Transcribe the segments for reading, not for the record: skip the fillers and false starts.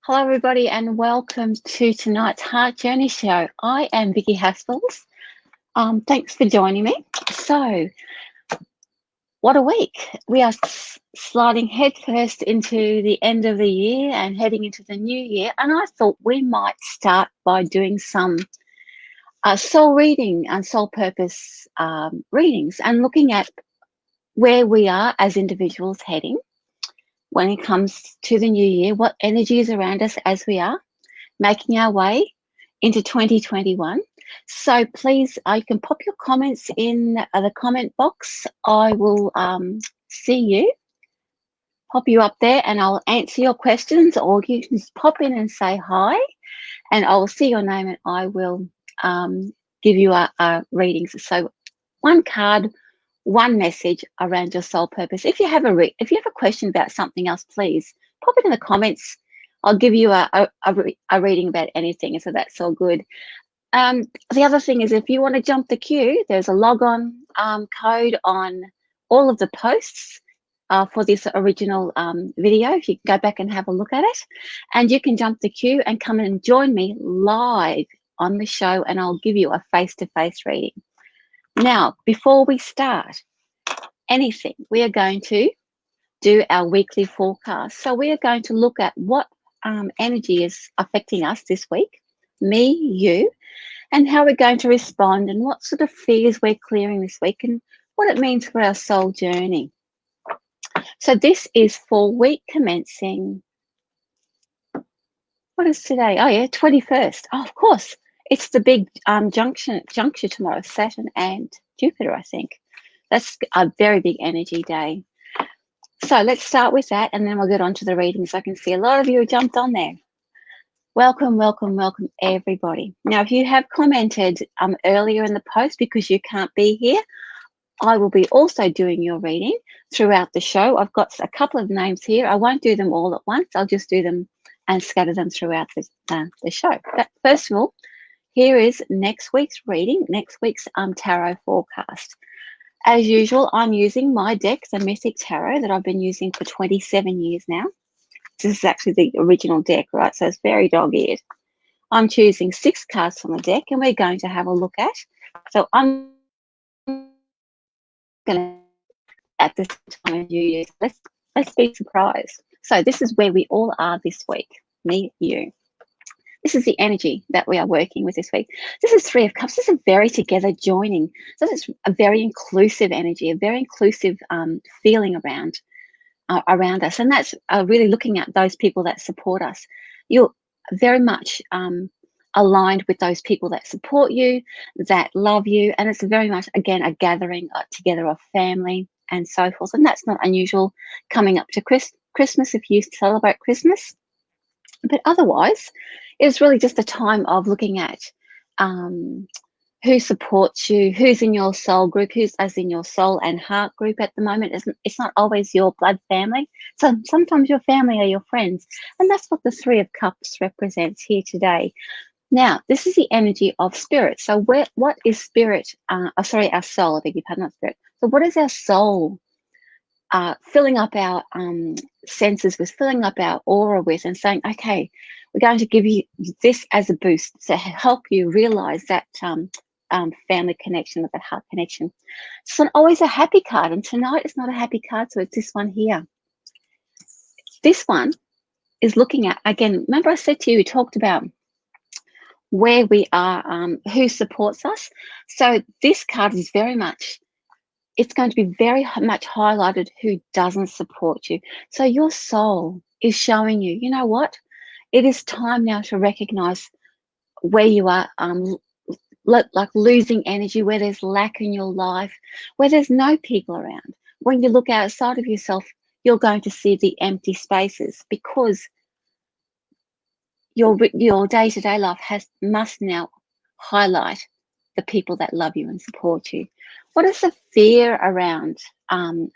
Hello, everybody, and welcome to tonight's Heart Journey Show. I am Vicky Haspels. Thanks for joining me. So, what a week. We are sliding headfirst into the end of the year and heading into the new year. And I thought we might start by doing some soul reading and soul purpose readings and looking at where we are as individuals heading when it comes to the new year, what energy is around us as we are making our way into 2021. So please, you can pop your comments in the comment box. I will see you, pop you up there, and I'll answer your questions, or you can just pop in and say hi, and I will see your name and I will give you a reading. So one card, one message around your soul purpose. If you have a question about something else, please pop it in the comments. I'll give you a reading about anything, so that's all good. The other thing is, if you want to jump the queue, there's a LOGON code on all of the posts for this original video. If you can go back and have a look at it, and you can jump the queue and come and join me live on the show, and I'll give you a face-to-face reading. Now, before we start anything, we are going to do our weekly forecast. So we are going to look at what energy is affecting us this week, me, you, and how we're going to respond, and what sort of fears we're clearing this week, and what it means for our soul journey. So this is for week commencing, what is today? Oh yeah, 21st. Oh, of course. It's the big juncture tomorrow, Saturn and Jupiter, I think. That's a very big energy day. So let's start with that, and then we'll get on to the readings. I can see a lot of you jumped on there. Welcome, welcome, welcome, everybody. Now, if you have commented earlier in the post because you can't be here, I will be also doing your reading throughout the show. I've got a couple of names here. I won't do them all at once. I'll just do them and scatter them throughout the show. But first of all, here is next week's reading, next week's tarot forecast. As usual, I'm using my deck, the Mythic Tarot, that I've been using for 27 years now. This is actually the original deck, right? So it's very dog-eared. I'm choosing 6 cards from the deck, and we're going to have a look at. So I'm going to, at this time of New Year, let's be surprised. So this is where we all are this week, me, you. This is the energy that we are working with this week. This is 3 of Cups. This is a very together joining. So it's a very inclusive energy, a very inclusive feeling around us. And that's really looking at those people that support us. You're very much aligned with those people that support you, that love you. And it's very much, again, a gathering together of family and so forth. And that's not unusual coming up to Christmas if you celebrate Christmas. But otherwise, it's really just a time of looking at who supports you, who's in your soul group, who's as in your soul and heart group at the moment. It's not always your blood family. So sometimes your family are your friends. And that's what the 3 of Cups represents here today. Now, this is the energy of spirit. So what is spirit? Our soul, I beg your pardon, not spirit. So what is our soul filling up our senses with, filling up our aura with, and saying, okay, we're going to give you this as a boost to help you realize that family connection, or that heart connection. It's not always a happy card, and tonight it's not a happy card, so it's this one here. This one is looking at, again, remember I said to you, we talked about where we are, who supports us. So this card is very much, it's going to be very much highlighted who doesn't support you. So your soul is showing you, you know what? It is time now to recognize where you are like losing energy, where there's lack in your life, where there's no people around. When you look outside of yourself, you're going to see the empty spaces, because your day-to-day life must now highlight the people that love you and support you. What is the fear around?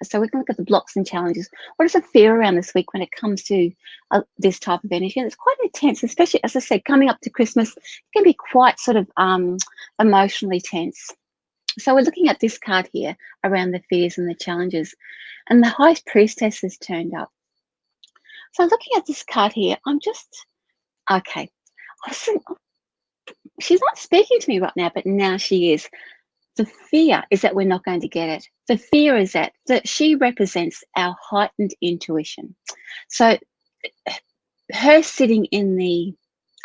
So we can look at the blocks and challenges. What is the fear around this week when it comes to this type of energy? And it's quite intense, especially, as I said, coming up to Christmas, it can be quite sort of emotionally tense. So we're looking at this card here around the fears and the challenges. And the High Priestess has turned up. So looking at this card here, I'm just Okay. I was thinking, "Oh, she's not speaking to me right now, but now she is." The fear is that we're not going to get it. The fear is that she represents our heightened intuition. So her sitting in the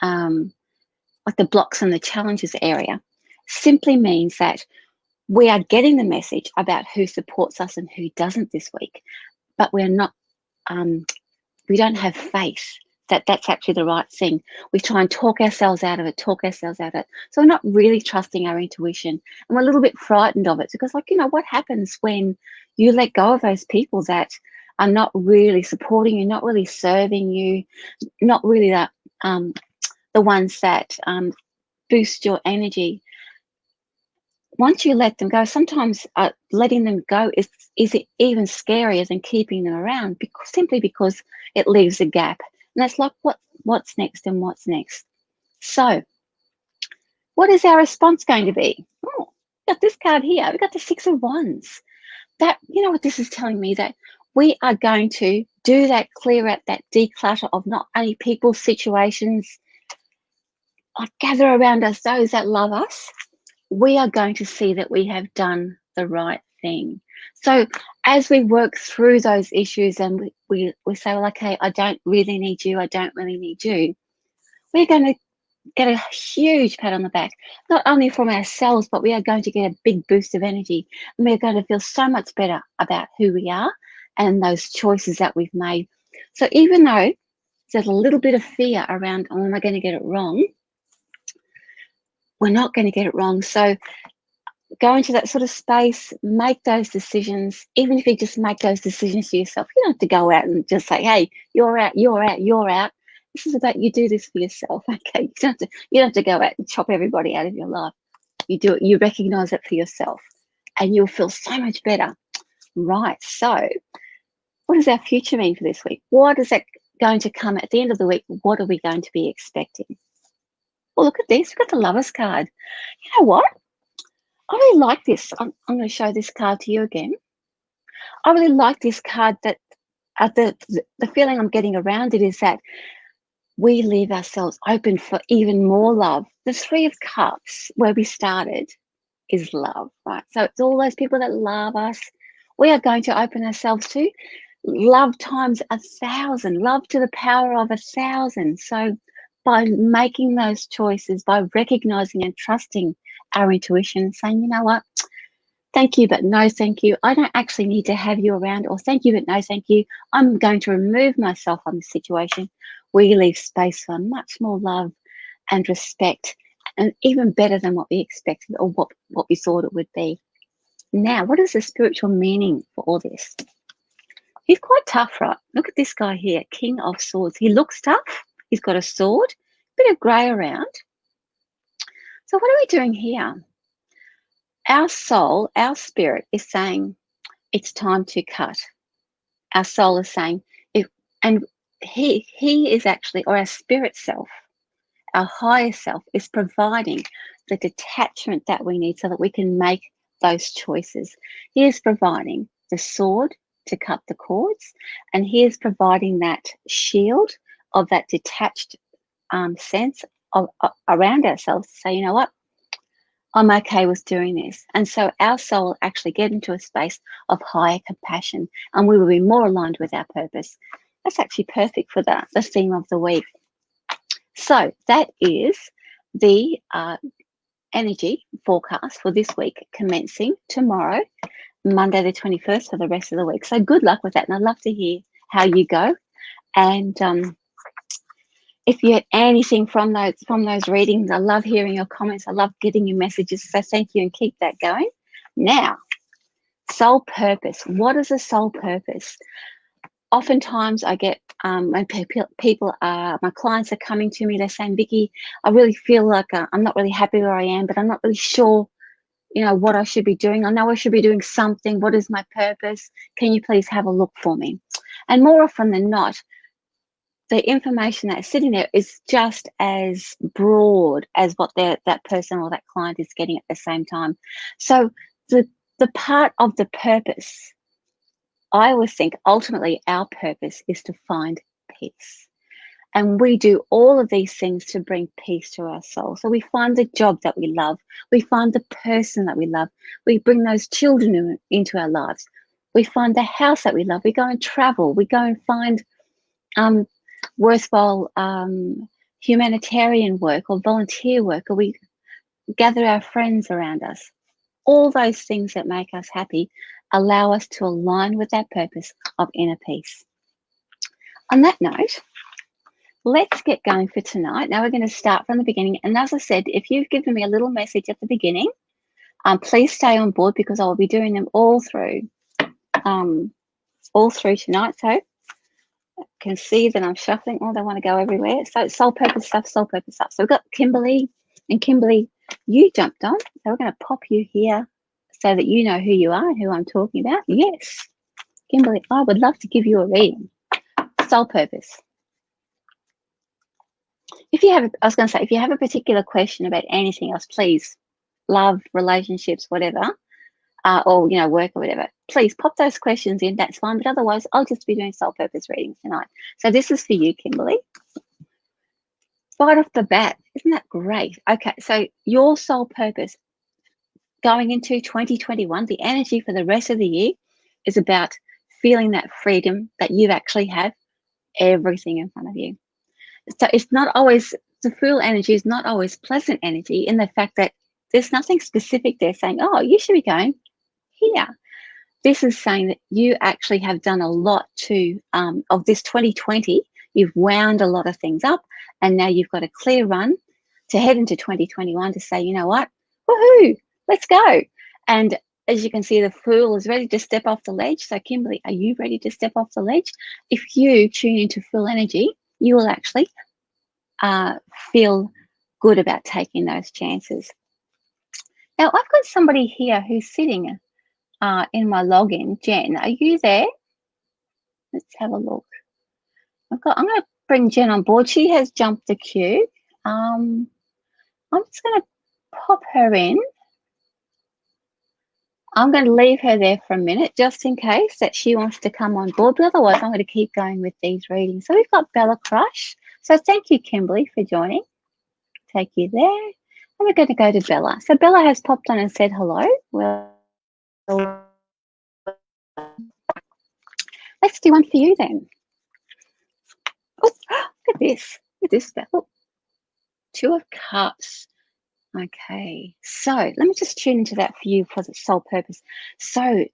like the blocks and the challenges area simply means that we are getting the message about who supports us and who doesn't this week, but we're not we don't have faith that that's actually the right thing. We try and talk ourselves out of it. So we're not really trusting our intuition, and we're a little bit frightened of it because, like, what happens when you let go of those people that are not really supporting you, not really serving you, not really the ones that boost your energy. Once you let them go, sometimes letting them go is even scarier than keeping them around, simply because it leaves a gap. And that's like, what's next and what's next? So what is our response going to be? Oh, we got this card here. We got the Six of Wands. That, what this is telling me, that we are going to do that, clear out that declutter of not only people, situations, gather around us those that love us. We are going to see that we have done the right thing. So as we work through those issues and we say, well, okay, I don't really need you, we're going to get a huge pat on the back, not only from ourselves, but we are going to get a big boost of energy. And we're going to feel so much better about who we are and those choices that we've made. So even though there's a little bit of fear around, oh, am I going to get it wrong? We're not going to get it wrong. So go into that sort of space, make those decisions. Even if you just make those decisions for yourself, you don't have to go out and just say, hey, you're out, you're out, you're out. This is about, you do this for yourself. Okay, you don't have to go out and chop everybody out of your life. You do it, you recognize it for yourself, and you'll feel so much better. Right, so what does our future mean for this week? What is that going to come at the end of the week? What are we going to be expecting? Well, look at this. We've got the Lovers card. You know what? I really like this. I'm going to show this card to you again. I really like this card. That the feeling I'm getting around it is that we leave ourselves open for even more love. The Three of Cups, where we started, is love, right? So it's all those people that love us. We are going to open ourselves to love times 1,000, love to the power of 1,000. So by making those choices, by recognizing and trusting our intuition, saying, you know what, thank you, but no thank you. I don't actually need to have you around, or thank you, but no thank you. I'm going to remove myself from the situation. We leave space for much more love and respect, and even better than what we expected or what we thought it would be. Now, what is the spiritual meaning for all this? He's quite tough, right? Look at this guy here, King of Swords. He looks tough. He's got a sword, bit of grey around. So what are we doing here? Our soul, our spirit is saying it's time to cut. Our soul is saying, and he is actually, or our spirit self, our higher self, is providing the detachment that we need so that we can make those choices. He is providing the sword to cut the cords, and he is providing that shield of that detached sense of around ourselves to say, you know what, I'm okay with doing this. And so our soul will actually get into a space of higher compassion, and we will be more aligned with our purpose. That's actually perfect for the theme of the week. So that is the energy forecast for this week, commencing tomorrow, Monday the 21st, for the rest of the week. So good luck with that, and I'd love to hear how you go. And if you had anything from those readings, I love hearing your comments. I love getting your messages. So thank you, and keep that going. Now, soul purpose. What is a soul purpose? Oftentimes I get when people are, my clients are coming to me, they're saying, Vicky, I really feel like I'm not really happy where I am, but I'm not really sure, what I should be doing. I know I should be doing something. What is my purpose? Can you please have a look for me? And more often than not, the information that's sitting there is just as broad as what that person or that client is getting at the same time. So the part of the purpose, I always think ultimately our purpose is to find peace. And we do all of these things to bring peace to our soul. So we find the job that we love. We find the person that we love. We bring those children into our lives. We find the house that we love. We go and travel. We go and find worthwhile humanitarian work or volunteer work, or we gather our friends around us. All those things that make us happy allow us to align with that purpose of inner peace. On that note, let's get going for tonight. Now we're going to start from the beginning. And as I said, if you've given me a little message at the beginning, please stay on board, because I will be doing them all through tonight. So I can see that I'm shuffling. Oh, they want to go everywhere. So soul purpose stuff, soul purpose stuff. So we've got Kimberly, and Kimberly, you jumped on. So we're going to pop you here so that you know who you are and who I'm talking about. Yes, Kimberly, I would love to give you a reading. Soul purpose. If you have, I was going to say, if you have a particular question about anything else, please, love, relationships, whatever, or, you know, work or whatever, please pop those questions in. That's fine. But otherwise, I'll just be doing soul purpose readings tonight. So this is for you, Kimberly. Right off the bat, isn't that great? Okay, so your soul purpose going into 2021, the energy for the rest of the year is about feeling that freedom that you actually have everything in front of you. So it's not always, the Fool energy is not always pleasant energy, in the fact that there's nothing specific there saying, oh, you should be going here. This is saying that you actually have done a lot to, of this 2020, you've wound a lot of things up, and now you've got a clear run to head into 2021 to say, you know what, woohoo, let's go. And as you can see, the Fool is ready to step off the ledge. So Kimberly, are you ready to step off the ledge? If you tune into Fool energy, you will actually feel good about taking those chances. Now, I've got somebody here who's sitting in my login. Jen, are you there? Let's have a look. I'm going to bring Jen on board. She has jumped the queue. I'm just going to pop her in. I'm going to leave her there for a minute, just in case that she wants to come on board. But otherwise, I'm going to keep going with these readings. So we've got Bella Crush. So thank you, Kimberly, for joining. Take you there. And we're going to go to Bella. So Bella has popped on and said hello. Well, let's do one for you then. Oh, look at this. Look at this, Bella. Two of Cups. Okay, so let me just tune into that for you for the soul purpose. So,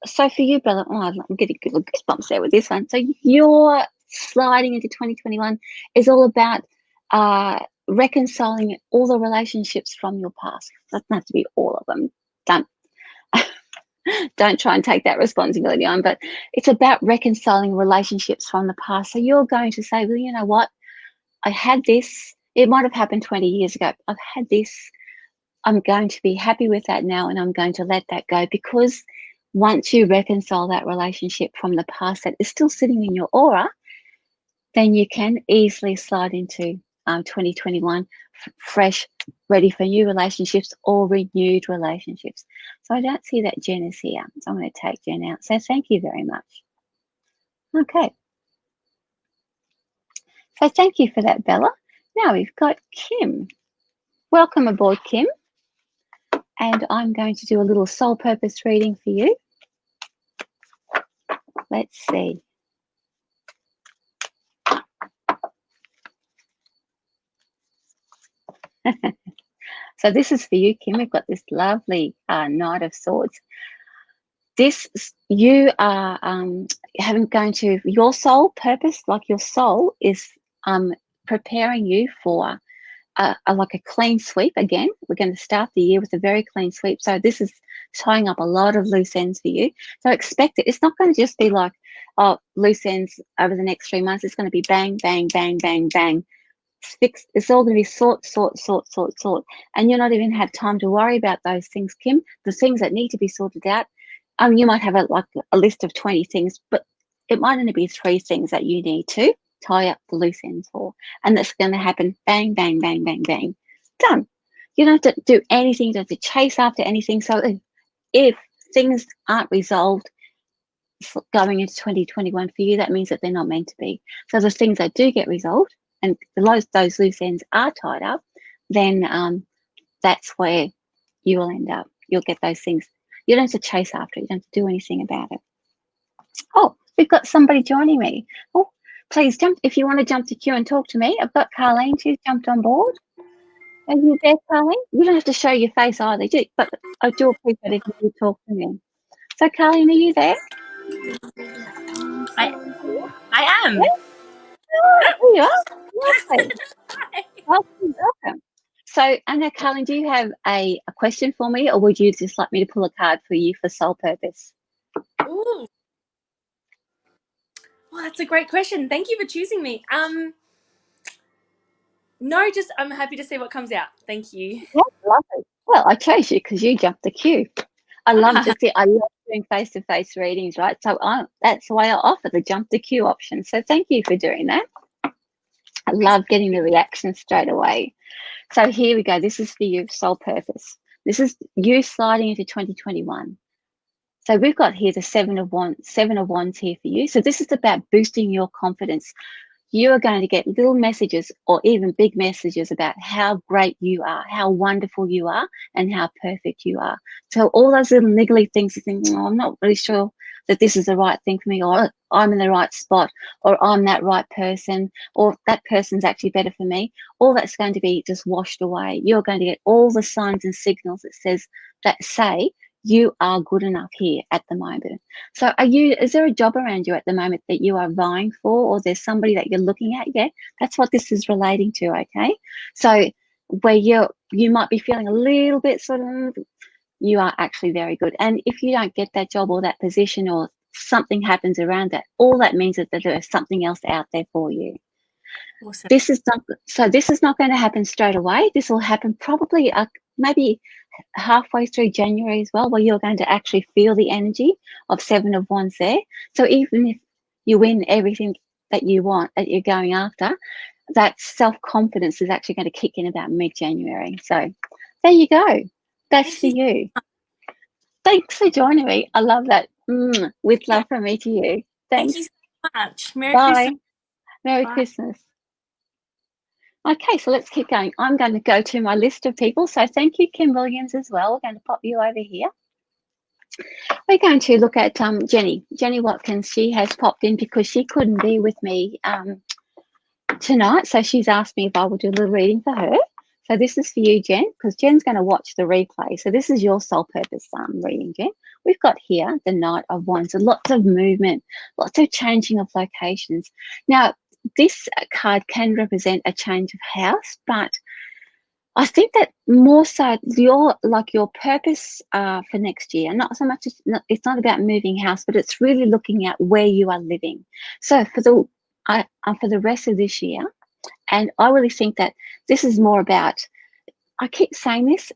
so for you, Bella, I'm getting good goosebumps there with this one. So your sliding into 2021 is all about reconciling all the relationships from your past. It doesn't have to be all of them. Don't try and take that responsibility on, but it's about reconciling relationships from the past. So you're going to say, well, you know what? I had this. It might have happened 20 years ago. I've had this. I'm going to be happy with that now, and I'm going to let that go, because once you reconcile that relationship from the past that is still sitting in your aura, then you can easily slide into 2021 fresh, ready for new relationships or renewed relationships. So I don't see that Jen is here. So I'm going to take Jen out. So thank you very much. Okay. So thank you for that, Bella. Now we've got Kim. Welcome aboard, Kim. And I'm going to do a little soul purpose reading for you. Let's see. So this is for you, Kim. We've got this lovely Knight of Swords. This, you are going to, your soul purpose, like your soul is preparing you for like a clean sweep. Again, we're going to start the year with a very clean sweep. So this is tying up a lot of loose ends for you. So expect it. It's not going to just be like, oh, loose ends over the next 3 months. It's going to be bang, bang, bang, bang, bang. It's all going to be sort. And you're not even have time to worry about those things, Kim. The things that need to be sorted out. You might have a list of 20 things, but it might only be 3 things that you need to tie up the loose ends for. And that's going to happen bang, bang, bang, bang, bang. Done. You don't have to do anything. You don't have to chase after anything. So if things aren't resolved, going into 2021 for you, that means that they're not meant to be. So the things that do get resolved and those loose ends are tied up, then that's where you will end up. You'll get those things. You don't have to chase after it. You don't have to do anything about it. Oh, we've got somebody joining me. Oh, please jump. If you want to jump the queue and talk to me, I've got Carlene. She's jumped on board. Are you there, Carlene? You don't have to show your face either, but I do appreciate if you talk to me. So, Carlene, are you there? I am. Yeah? Oh, there you are. Lovely. Welcome, welcome. So, Anna, Carlene, do you have a question for me, or would you just like me to pull a card for you for soul purpose? Ooh. Well, that's a great question. Thank you for choosing me. No, just I'm happy to see what comes out. Thank you. Yeah, lovely. Well, I chose you because you jumped the queue. I love doing face-to-face readings, right? So that's why I offer the jump the queue option. So thank you for doing that. I love getting the reaction straight away. So here we go. This is for you, soul purpose. This is you sliding into 2021. So we've got here the Seven of Wands here for you. So this is about boosting your confidence. You are going to get little messages or even big messages about how great you are, how wonderful you are, and how perfect you are. So all those little niggly things you think, oh, I'm not really sure that this is the right thing for me, or I'm in the right spot, or I'm that right person, or that person's actually better for me. All that's going to be just washed away. You're going to get all the signs and signals that say you are good enough here at the moment. So is there a job around you at the moment that you are vying for, or there's somebody that you're looking at? Yeah, that's what this is relating to, okay? So where you might be feeling a little bit sort of, you are actually very good. And if you don't get that job or that position or something happens around that, all that means is that there's something else out there for you. Awesome. This is not going to happen straight away. This will happen probably maybe halfway through January as well, where you're going to actually feel the energy of Seven of Wands there. So even if you win everything that you want, that you're going after, that self-confidence is actually going to kick in about mid-January. So there you go. That's for you. Thanks for joining me. I love that. With love from me to you. Thanks. Thank you so much. Merry Bye. Christmas. Merry Bye. Christmas. Okay, so let's keep going. I'm going to go to my list of people. So thank you, Kim Williams, as well. We're going to pop you over here. We're going to look at Jenny Watkins. She has popped in because she couldn't be with me tonight. So she's asked me if I will do a little reading for her. So this is for you, Jen, because Jen's going to watch the replay. So this is your soul purpose reading, Jen. We've got here the Knight of Wands, so lots of movement, lots of changing of locations. Now, this card can represent a change of house, but I think that more so your purpose for next year, not so much, it's not about moving house, but it's really looking at where you are living. So for the rest of this year, and I really think that this is more about, I keep saying this,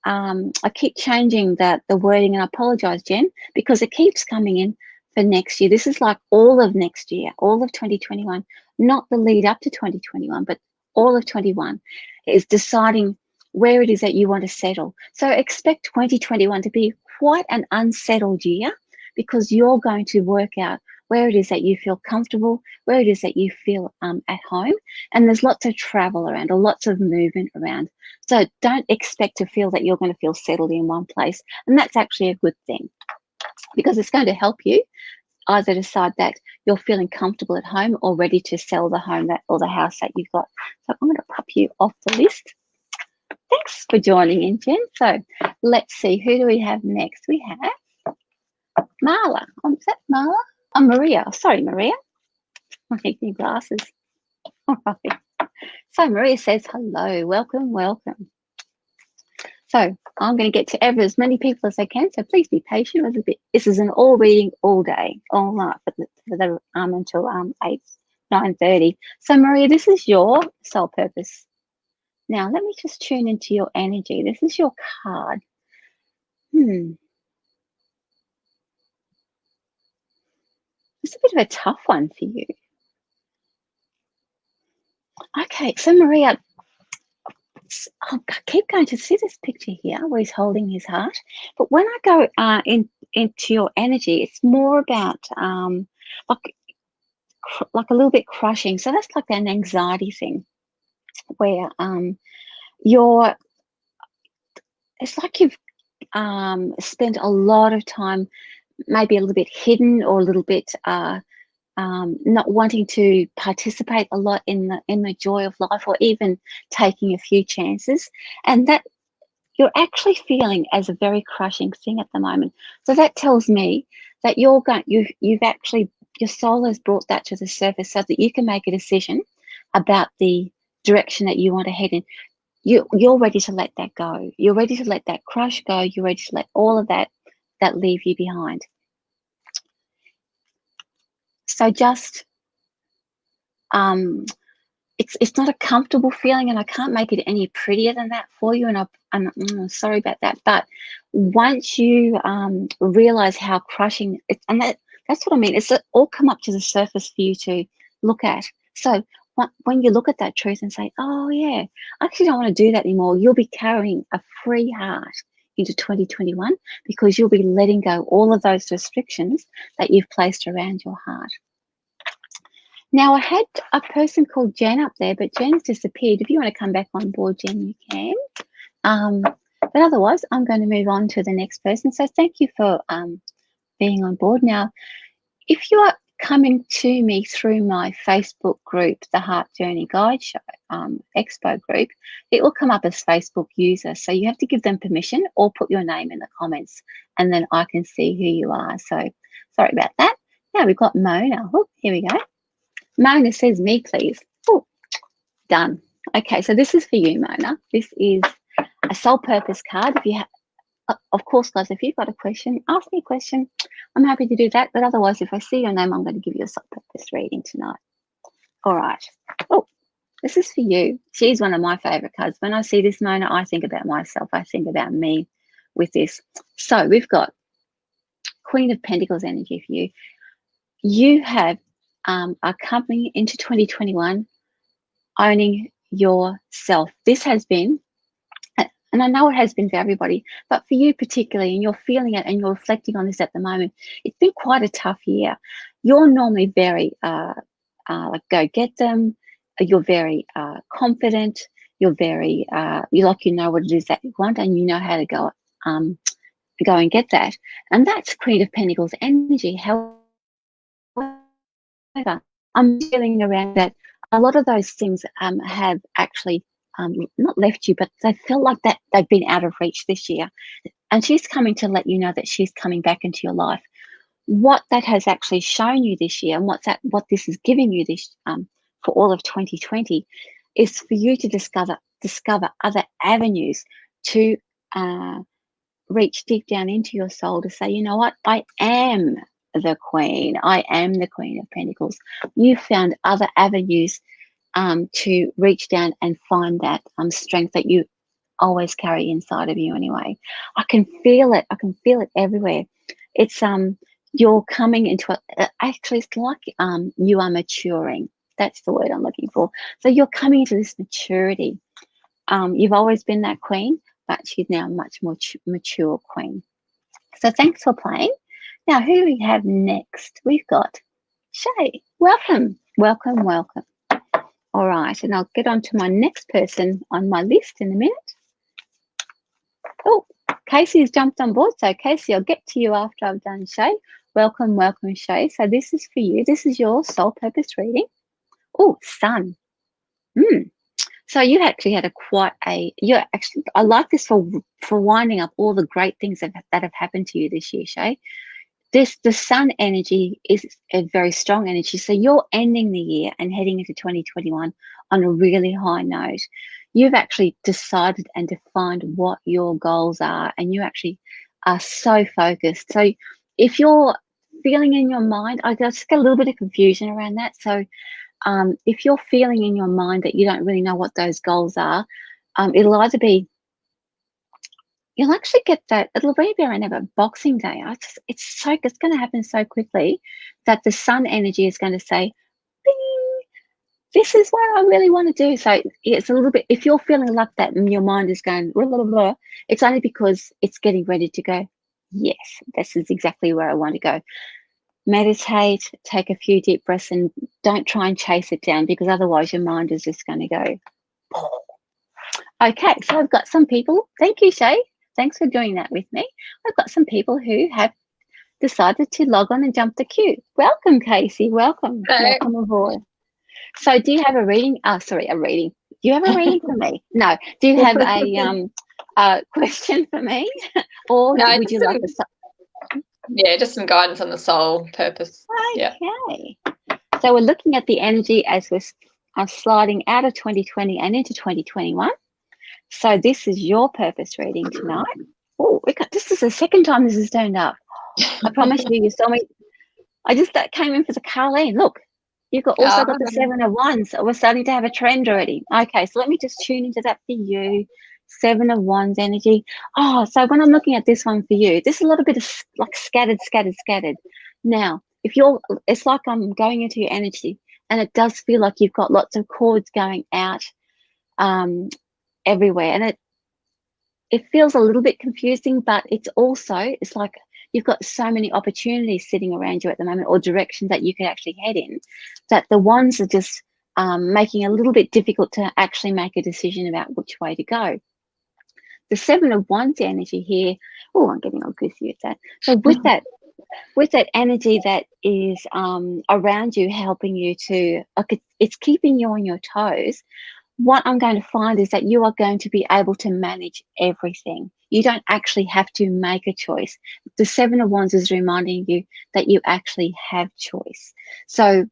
I keep changing the wording, and I apologize, Jen, because it keeps coming in for next year. This is like all of next year, all of 2021, not the lead up to 2021, but all of 21 is deciding where it is that you want to settle. So expect 2021 to be quite an unsettled year, because you're going to work out where it is that you feel comfortable, where it is that you feel at home, and there's lots of travel around or lots of movement around. So don't expect to feel that you're going to feel settled in one place. And that's actually a good thing, because it's going to help you either decide that you're feeling comfortable at home or ready to sell the home or the house that you've got. So I'm going to pop you off the list. Thanks for joining in, Jen. So let's see, who do we have next? We have Marla. Is that Marla? Oh, Maria. Sorry, Maria. I need new glasses. All right. So Maria says, hello, welcome, welcome. So I'm going to get to as many people as I can. So please be patient with a bit. This is an all reading all day, all night until 9:30. So Maria, this is your soul purpose. Now let me just tune into your energy. This is your card. It's a bit of a tough one for you. Okay, so Maria, I keep going to see this picture here where he's holding his heart. But when I go into your energy, it's more about like like a little bit crushing. So that's like an anxiety thing where you're. It's like you've spent a lot of time, maybe a little bit hidden or a little bit not wanting to participate a lot in the joy of life, or even taking a few chances, and that you're actually feeling as a very crushing thing at the moment. So that tells me that you've actually, your soul has brought that to the surface so that you can make a decision about the direction that you want to head in. You're ready to let that go. You're ready to let that crush go. You're ready to let all of that leave you behind. So just it's not a comfortable feeling, and I can't make it any prettier than that for you. And I'm sorry about that. But once you realize how crushing it, and that's what I mean. It's all come up to the surface for you to look at. So when you look at that truth and say, oh yeah, I actually don't want to do that anymore, you'll be carrying a free heart into 2021, because you'll be letting go all of those restrictions that you've placed around your heart. Now, I had a person called Jen up there, but Jen's disappeared. If you want to come back on board, Jen, you can. But otherwise, I'm going to move on to the next person. So thank you for being on board. Now, if you are coming to me through my Facebook group, the Heart Journey Guide Show Expo group, it will come up as Facebook user. So you have to give them permission or put your name in the comments, and then I can see who you are. So sorry about that. Now we've got Mona. Oh, here we go. Mona says, me, please. Oh, done. Okay, so this is for you, Mona. This is a soul purpose card. If you have, of course, guys, if you've got a question, ask me a question. I'm happy to do that. But otherwise, if I see your name, I'm going to give you a soul purpose reading tonight. All right. Oh, this is for you. She's one of my favorite cards. When I see this, Mona, I think about myself. I think about me with this. So we've got Queen of Pentacles energy for you. You have are coming into 2021 owning yourself. This has been, and I know it has been for everybody, but for you particularly, and you're feeling it and you're reflecting on this at the moment, it's been quite a tough year. You're normally very like go get them. You're very confident. You're very you know what it is that you want, and you know how to go and get that. And that's Queen of Pentacles energy. However, I'm feeling around that a lot of those things have actually not left you, but they feel like that they've been out of reach this year. And she's coming to let you know that she's coming back into your life. What that has actually shown you this year, and what this is giving you this for all of 2020, is for you to discover other avenues to reach deep down into your soul to say, you know what, I am the Queen. I am the Queen of Pentacles. You found other avenues to reach down and find that strength that you always carry inside of you anyway. I can feel it. I can feel it everywhere. It's you're coming into actually it's like you are maturing. That's the word I'm looking for. So you're coming into this maturity. You've always been that queen, but she's now a much more mature queen. So thanks for playing. Now, who do we have next? We've got Shay. Welcome, welcome, welcome. All right, and I'll get on to my next person on my list in a minute. Oh, Casey's jumped on board. So Casey, I'll get to you after I've done Shay. Welcome, welcome, Shay. So this is for you. This is your soul purpose reading. Oh, Sun. So you actually had I like this for winding up all the great things that have happened to you this year, Shay. The Sun energy is a very strong energy. So you're ending the year and heading into 2021 on a really high note. You've actually decided and defined what your goals are, and you actually are so focused. So if you're feeling in your mind, I just get a little bit of confusion around that. So if you're feeling in your mind that you don't really know what those goals are, it'll either be, you'll actually get that, it'll be around about Boxing Day. It's going to happen so quickly that the Sun energy is going to say, bing, this is what I really want to do. So it's a little bit, if you're feeling like that and your mind is going, blah, blah, blah, it's only because it's getting ready to go, yes, this is exactly where I want to go. Meditate, take a few deep breaths, and don't try and chase it down, because otherwise your mind is just going to go. Okay, so I've got some people. Thank you, Shay. Thanks for doing that with me. I've got some people who have decided to log on and jump the queue. Welcome, Casey. Welcome. Hello. Welcome aboard. So do you have a reading? Sorry, a reading. Do you have a reading for me? No. Do you have a question for me? Or No, would you like just some guidance on the soul purpose. Okay. Yeah. So we're looking at the energy as we're sliding out of 2020 and into 2021. So this is your purpose reading tonight. Oh, this is the second time this has turned up. I promise you saw me. That came in for the Carleen. Look, you've also got the 7 of Wands. So we're starting to have a trend already. Okay, so let me just tune into that for you. 7 of Wands energy. Oh, so when I'm looking at this one for you, this is a little bit of like scattered. Now, it's like I'm going into your energy, and it does feel like you've got lots of cords going out everywhere, and it feels a little bit confusing, but it's like you've got so many opportunities sitting around you at the moment, or directions that you could actually head in, that the ones are just making it a little bit difficult to actually make a decision about which way to go. The 7 of Wands energy here. Oh, I'm getting all goofy with that. So with that energy that is around you, helping you to, it's keeping you on your toes. What I'm going to find is that you are going to be able to manage everything. You don't actually have to make a choice. The 7 of Wands is reminding you that you actually have choice. So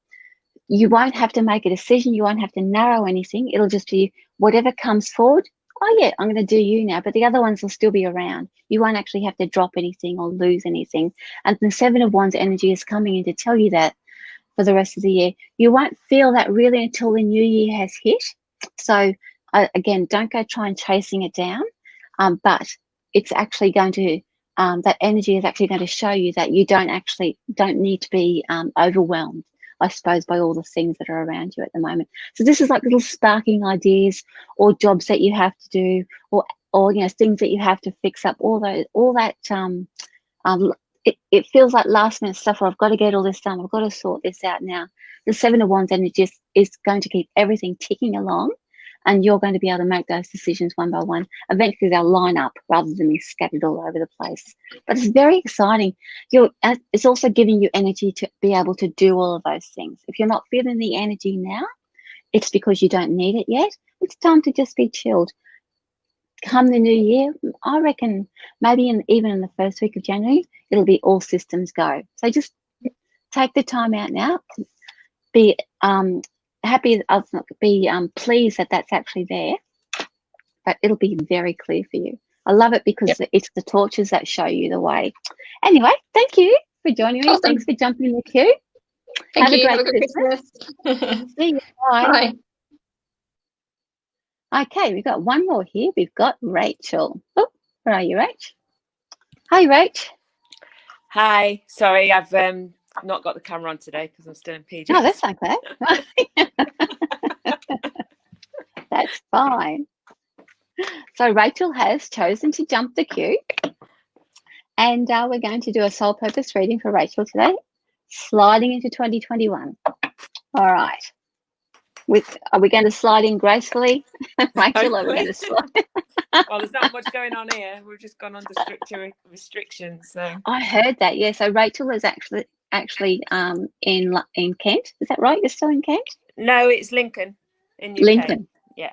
you won't have to make a decision. You won't have to narrow anything. It'll just be whatever comes forward. Oh yeah, I'm going to do you now, but the other ones will still be around. You won't actually have to drop anything or lose anything. And the 7 of Wands energy is coming in to tell you that for the rest of the year. You won't feel that really until the new year has hit. So again, don't go try and chasing it down, but it's actually going to, that energy is actually going to show you that you don't need to be overwhelmed, I suppose, by all the things that are around you at the moment. So this is like little sparking ideas, or jobs that you have to do, or things that you have to fix up, all that it feels like last minute stuff, where I've got to get all this done, I've got to sort this out now. The 7 of Wands energy is going to keep everything ticking along, and you're going to be able to make those decisions one by one. Eventually they'll line up rather than be scattered all over the place. But it's very exciting. It's also giving you energy to be able to do all of those things. If you're not feeling the energy now, it's because you don't need it yet. It's time to just be chilled. Come the new year, I reckon maybe even in the first week of January, it'll be all systems go. So just take the time out now. Be happy, be pleased that that's actually there, but it'll be very clear for you. I love it because it's the torches that show you the way. Anyway, thank you for joining me. Awesome. Thanks for jumping in the queue. Have a great Christmas. See you. Bye. Okay, we've got one more here. We've got Rachel. Oh, where are you, Rach? Hi, Rach. Hi. Sorry, I've not got the camera on today because I'm still in PJs. No, that's okay. That's fine. So Rachel has chosen to jump the queue, and we're going to do a soul purpose reading for Rachel today, sliding into 2021. All right. Are we going to slide in gracefully, Rachel? Are we going to slide? Well, there's not much going on here. We've just gone under structure restrictions. So I heard that. Yeah. So Rachel is actually in Kent. Is that right? You're still in Kent? No, it's Lincoln in UK. Lincoln. Yeah.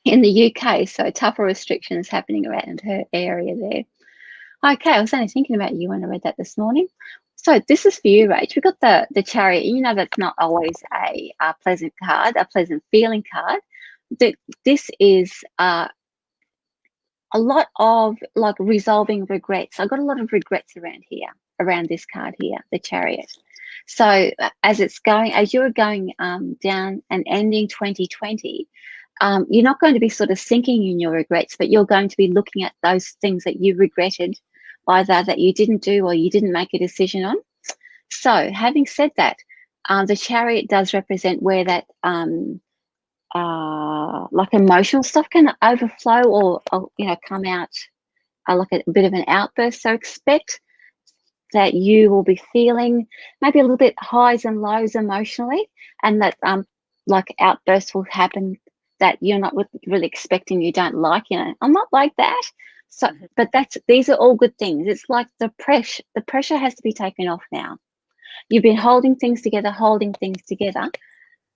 In the UK. So tougher restrictions happening around her area there. Okay. I was only thinking about you when I read that this morning. So this is for you, Rach. We've got the Chariot. You know, that's not always a pleasant card, a pleasant feeling card. This is a lot of like resolving regrets. I got a lot of regrets around this card here, the Chariot. So as you're going down and ending 2020, you're not going to be sort of sinking in your regrets, but you're going to be looking at those things that you regretted, either that you didn't do or you didn't make a decision on. So having said that, the Chariot does represent where that like emotional stuff can overflow or come out like a bit of an outburst. So expect that you will be feeling maybe a little bit highs and lows emotionally, and that like outbursts will happen that you're not really expecting, you don't like. I'm not like that. So, but these are all good things. It's like the pressure has to be taken off now. You've been holding things together,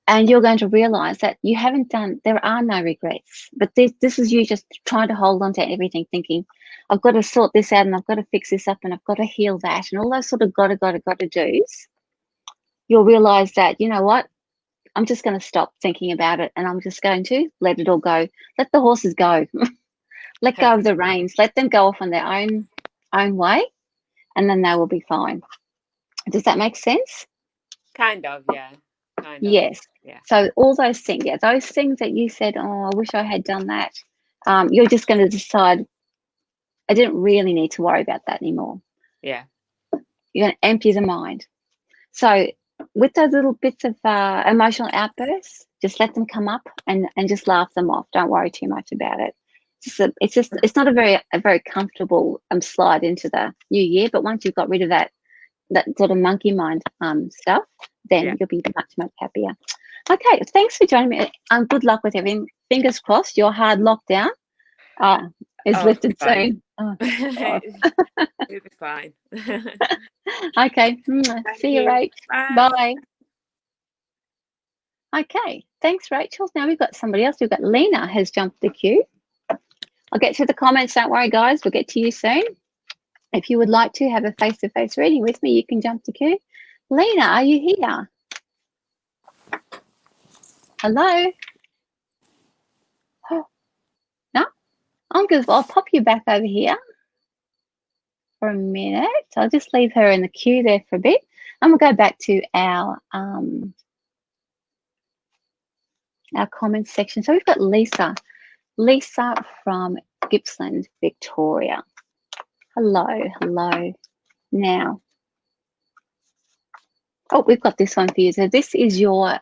and you're going to realize that you haven't done, there are no regrets. But this is you just trying to hold on to everything, thinking, I've got to sort this out and I've got to fix this up and I've got to heal that, and all those sort of gotta do's. You'll realize that, you know what, I'm just going to stop thinking about it and I'm just going to let it all go. Let the horses go. Let go of the reins. Let them go off on their own way, and then they will be fine. Does that make sense? Kind of, yeah. Kind of. Yes. Yeah. So all those things, those things that you said, oh, I wish I had done that. You're just going to decide, I didn't really need to worry about that anymore. Yeah. You're going to empty the mind. So with those little bits of emotional outbursts, just let them come up and just laugh them off. Don't worry too much about it. It's not a very comfortable slide into the new year, but once you've got rid of that sort of monkey mind stuff, then you'll be much happier. Okay, thanks for joining me. Good luck with everything. Fingers crossed your hard lockdown is lifted soon. Oh, It'll be fine. Okay, see you, Rach. Bye. Bye. Okay, thanks, Rachel. Now we've got somebody else. We've got Lena has jumped the queue. I'll get to the comments. Don't worry, guys. We'll get to you soon. If you would like to have a face-to-face reading with me, you can jump the queue. Lena, are you here? Hello? Oh, no? I'll pop you back over here for a minute. I'll just leave her in the queue there for a bit. And we'll go back to our comments section. So we've got Lisa. Lisa from Gippsland, Victoria. Hello. Now, we've got this one for you. So this is your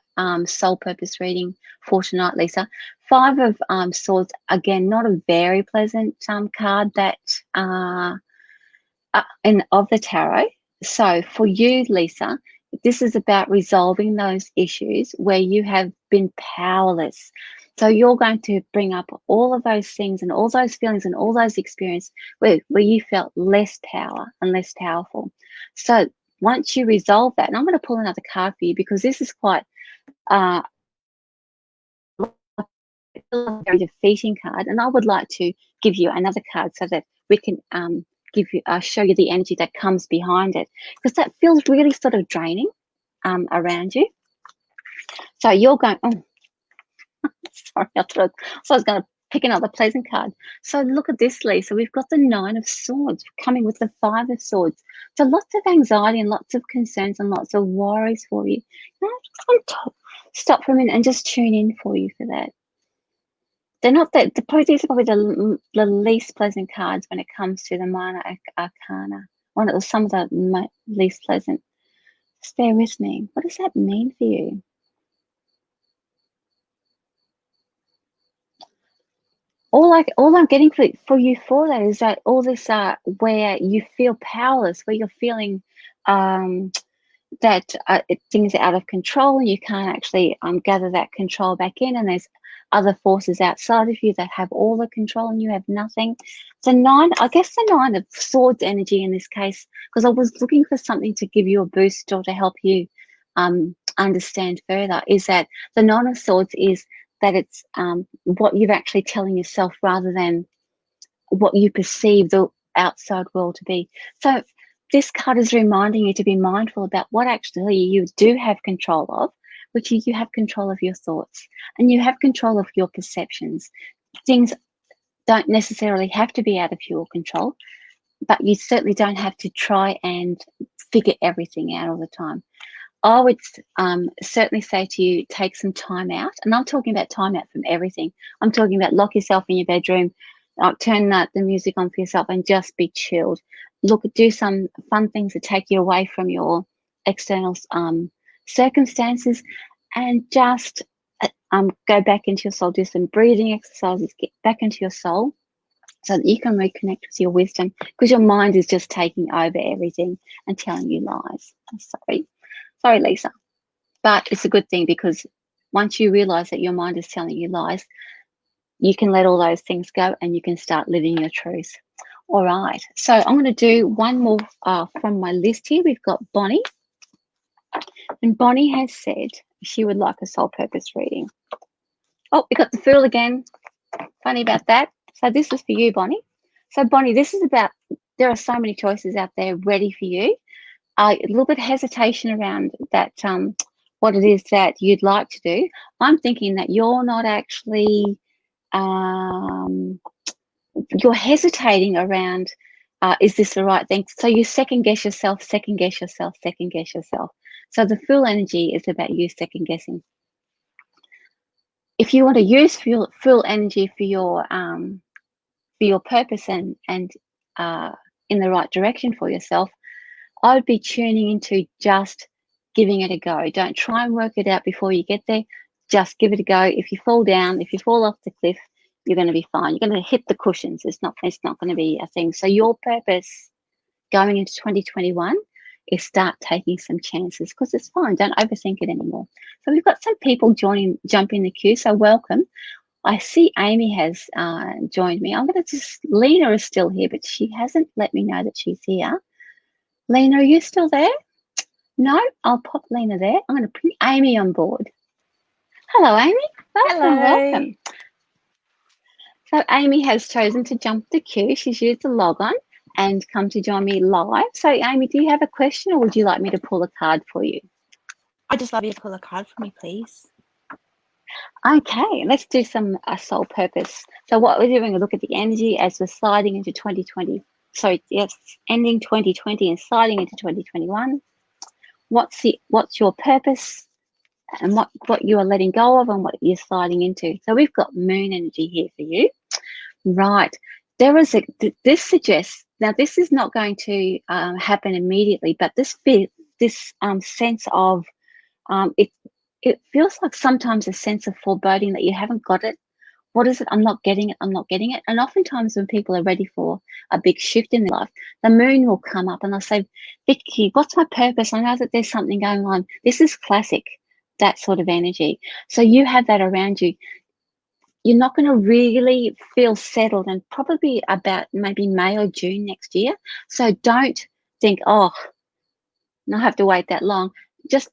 soul purpose reading for tonight, Lisa. 5 of Swords, again, not a very pleasant card that of the tarot. So for you, Lisa, this is about resolving those issues where you have been powerless. So you're going to bring up all of those things and all those feelings and all those experiences where you felt less power and less powerful. So once you resolve that, and I'm going to pull another card for you because this is quite a very defeating card, and I would like to give you another card so that we can show you the energy that comes behind it, because that feels really sort of draining around you. So you're going, sorry, I was going to pick another pleasant card. So look at this, Lisa. We've got the 9 of Swords coming with the 5 of Swords. So lots of anxiety and lots of concerns and lots of worries for you. Now, I just want to stop for a minute and just tune in for you for that. They're not that. These are probably the least pleasant cards when it comes to the minor arcana. Some of the least pleasant. Just bear with me. What does that mean for you? All I'm getting for you for that is that all this where you feel powerless, where you're feeling that things are out of control and you can't actually gather that control back in, and there's other forces outside of you that have all the control and you have nothing. So 9, I guess the 9 of Swords energy in this case, because I was looking for something to give you a boost or to help you understand further, is that the 9 of Swords is that it's what you're actually telling yourself rather than what you perceive the outside world to be. So this card is reminding you to be mindful about what actually you do have control of, which you have control of your thoughts and you have control of your perceptions. Things don't necessarily have to be out of your control, but you certainly don't have to try and figure everything out all the time. I would certainly say to you, take some time out. And I'm talking about time out from everything. I'm talking about lock yourself in your bedroom, turn the music on for yourself and just be chilled. Do some fun things that take you away from your external circumstances, and just go back into your soul, do some breathing exercises, get back into your soul so that you can reconnect with your wisdom, because your mind is just taking over everything and telling you lies. I'm sorry, Lisa. But it's a good thing, because once you realize that your mind is telling you lies, you can let all those things go and you can start living your truth. All right, so I'm going to do one more from my list here. We've got Bonnie. And Bonnie has said she would like a soul purpose reading. Oh, we got the Fool again. Funny about that. So this is for you, Bonnie. So Bonnie, this is about, there are so many choices out there ready for you. A little bit of hesitation around that, what it is that you'd like to do. I'm thinking that you're not actually, you're hesitating around, is this the right thing? So you second guess yourself, second guess yourself, second guess yourself. So the Fool energy is about you second guessing. If you want to use full energy for your purpose and in the right direction for yourself, I would be tuning into just giving it a go. Don't try and work it out before you get there. Just give it a go. If you fall down, if you fall off the cliff, you're going to be fine. You're going to hit the cushions. It's not going to be a thing. So your purpose going into 2021 is start taking some chances, because it's fine. Don't overthink it anymore. So we've got some people jumping the queue. So welcome. I see Amy has joined me. I'm going to Lena is still here, but she hasn't let me know that she's here. Lena, are you still there? No, I'll pop Lena there. I'm going to bring Amy on board. Hello, Amy. Welcome. So Amy has chosen to jump the queue. She's used the LOGON and come to join me live. So Amy, do you have a question, or would you like me to pull a card for you? I'd just love you to pull a card for me, please. Okay, let's do some soul purpose. So what we're doing, a look at the energy as we're sliding into 2020. So yes, ending 2020 and sliding into 2021. What's your purpose, and what you are letting go of, and what you're sliding into. So we've got moon energy here for you. Right. This suggests, now this is not going to happen immediately, but this sense of it feels like sometimes a sense of foreboding that you haven't got it. What is it? I'm not getting it. I'm not getting it. And oftentimes when people are ready for a big shift in their life, the moon will come up and they'll say, Vicky, what's my purpose? I know that there's something going on. This is classic, that sort of energy. So you have that around you. You're not going to really feel settled, and probably about maybe May or June next year. So don't think, oh, I have to wait that long. Just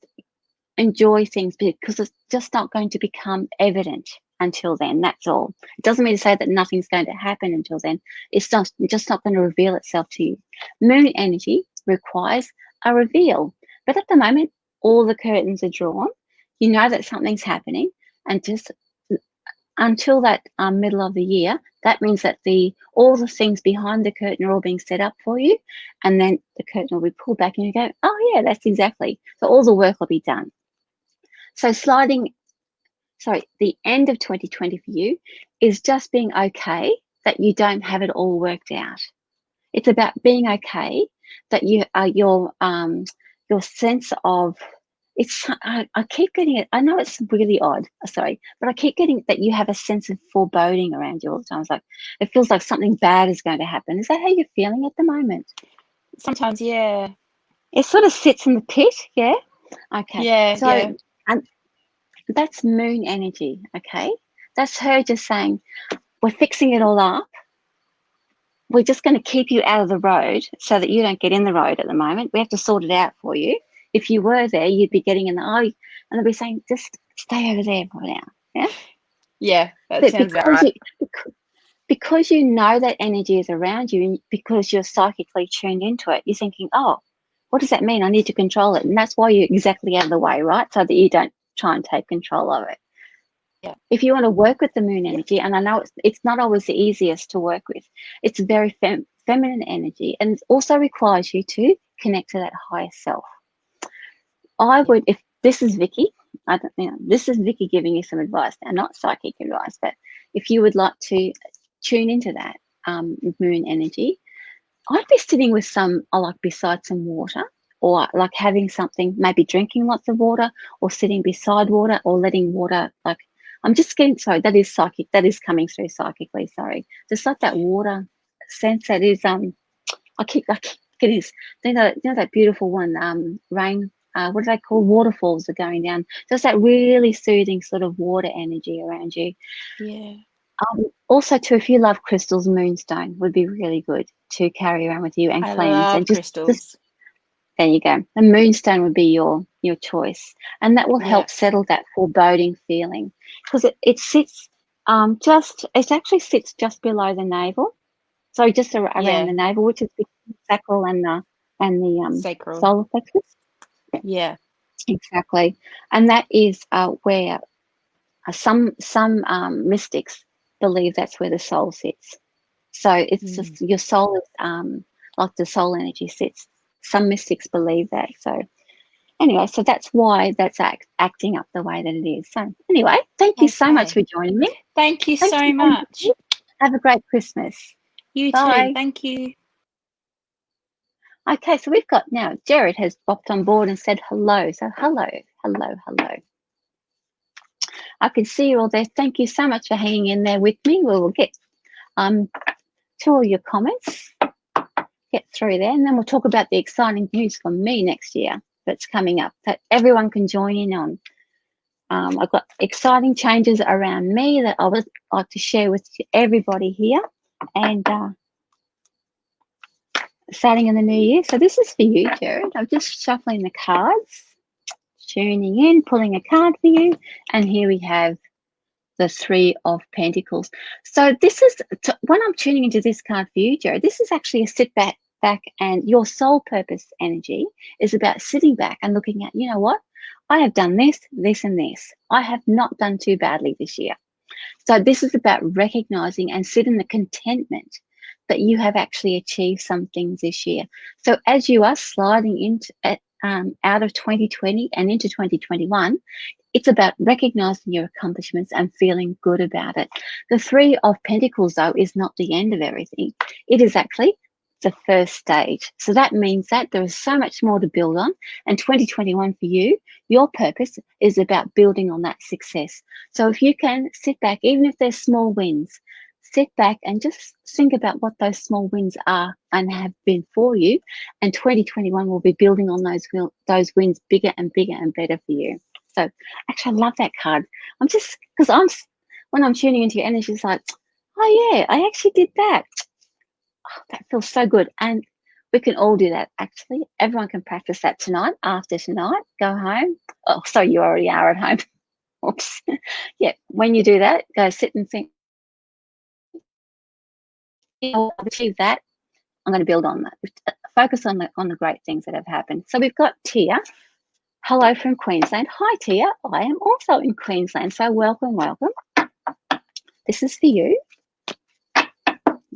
enjoy things, because it's just not going to become evident until then. That's all. It doesn't mean to say that nothing's going to happen until then. It's just not going to reveal itself to you. Moon energy requires a reveal, but at the moment, all the curtains are drawn. You know that something's happening, and just until that middle of the year, that means that all the things behind the curtain are all being set up for you, and then the curtain will be pulled back and you go, oh yeah, that's exactly. So all the work will be done. So the end of 2020 for you is just being okay that you don't have it all worked out. It's about being okay that your sense of, I keep getting it. I know it's really odd, sorry, but I keep getting that you have a sense of foreboding around you all the time. It's like, it feels like something bad is going to happen. Is that how you're feeling at the moment? Sometimes, yeah. It sort of sits in the pit, yeah? Okay. Yeah, so, yeah. And that's moon energy, okay? That's her just saying, we're fixing it all up. We're just going to keep you out of the road so that you don't get in the road at the moment. We have to sort it out for you. If you were there, you'd be getting in the and they'll be saying, just stay over there for now. Yeah. Yeah, that sounds about right. Because you know that energy is around you, and because you're psychically tuned into it, you're thinking, oh, what does that mean? I need to control it. And that's why you're exactly out of the way, right? So that you don't try and take control of it. Yeah. If you want to work with the moon energy, and I know it's not always the easiest to work with, it's very feminine energy, and it also requires you to connect to that higher self. I would, if this is Vicky, this is Vicky giving you some advice now, not psychic advice, but if you would like to tune into that moon energy, I'd be sitting with beside some water, or like having something, maybe drinking lots of water, or sitting beside water, or letting water, like I'm just getting, sorry, that is psychic. That is coming through psychically, sorry. Just like that water sense that is, I keep getting this, you know that beautiful one, rain, what do they call, waterfalls are going down. Just that really soothing sort of water energy around you. Yeah. Also, too, if you love crystals, moonstone would be really good to carry around with you and I cleanse. love And crystals. there you go. The moonstone would be your choice, and that will help Yeah. settle that foreboding feeling, because it sits it actually sits just below the navel, so just around Yeah. the navel, which is the sacral and the Sacral. solar plexus. Yeah. Exactly, and that is where some mystics believe that's where the soul sits. So it's just your soul is like the soul energy sits. Some mystics believe that. So anyway, so that's why that's acting up the way that it is. So anyway, thank you so much Okay. for joining me. Thank you Thanks so for joining much. me. Have a great Christmas. You Bye. too. Thank you. Okay, so we've got now, Jared has popped on board and said hello. So hello, hello, hello. I can see you all there. Thank you so much for hanging in there with me. We will get to all your comments, get through there, and then we'll talk about the exciting news for me next year that's coming up that everyone can join in on. I've got exciting changes around me that I would like to share with everybody here, and starting in the new year. So this is for you, Jared. I'm just shuffling the cards, tuning in, pulling a card for you, and here we have the Three of Pentacles. So this is, when I'm tuning into this card for you, Jared, this is actually a sit back, and your soul purpose energy is about sitting back and looking at, you know what? I have done this, this, and this. I have not done too badly this year. So this is about recognizing and sit in the contentment that you have actually achieved some things this year. So as you are sliding into out of 2020 and into 2021, it's about recognizing your accomplishments and feeling good about it. The Three of Pentacles, though, is not the end of everything. It is actually the first stage. So that means that there is so much more to build on. And 2021 for you, your purpose is about building on that success. So if you can sit back, even if there's small wins, sit back and just think about what those small wins are and have been for you. And 2021 will be building on those wins bigger and bigger and better for you. So actually, I love that card. I'm just, because when I'm tuning into your energy, it's like, oh yeah, I actually did that. Oh, that feels so good. And we can all do that, actually. Everyone can practice that tonight, after tonight, go home. Oh, sorry, you already are at home. Oops. Yeah, when you do that, go sit and think, you know, I've achieved that. I'm going to build on that. Focus on the great things that have happened. So we've got Tia. Hello from Queensland. Hi, Tia. I am also in Queensland, so welcome, welcome. This is for you.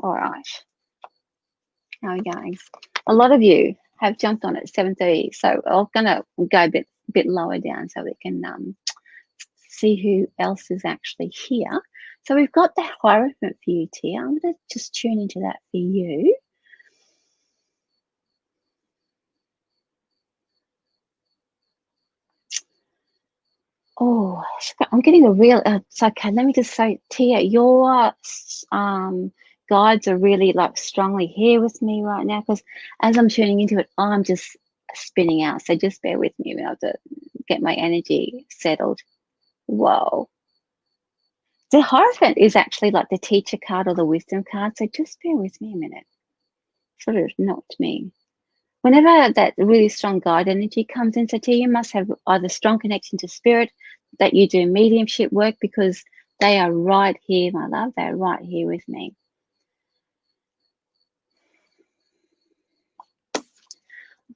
All right. How are we going? A lot of you have jumped on at 7:30, so I'm going to go a bit lower down so we can see who else is actually here. So we've got the Hierophant for you, Tia. I'm going to just tune into that for you. Oh, I'm getting a real, it's okay. Let me just say, Tia, your guides are really like strongly here with me right now, because as I'm tuning into it, I'm just spinning out. So just bear with me. I have to get my energy settled. Whoa. The Hierophant is actually like the teacher card or the wisdom card. So just bear with me a minute. Sort of knocked me. Whenever that really strong guide energy comes into Tia, you must have either strong connection to spirit, that you do mediumship work, because they are right here, my love. They're right here with me.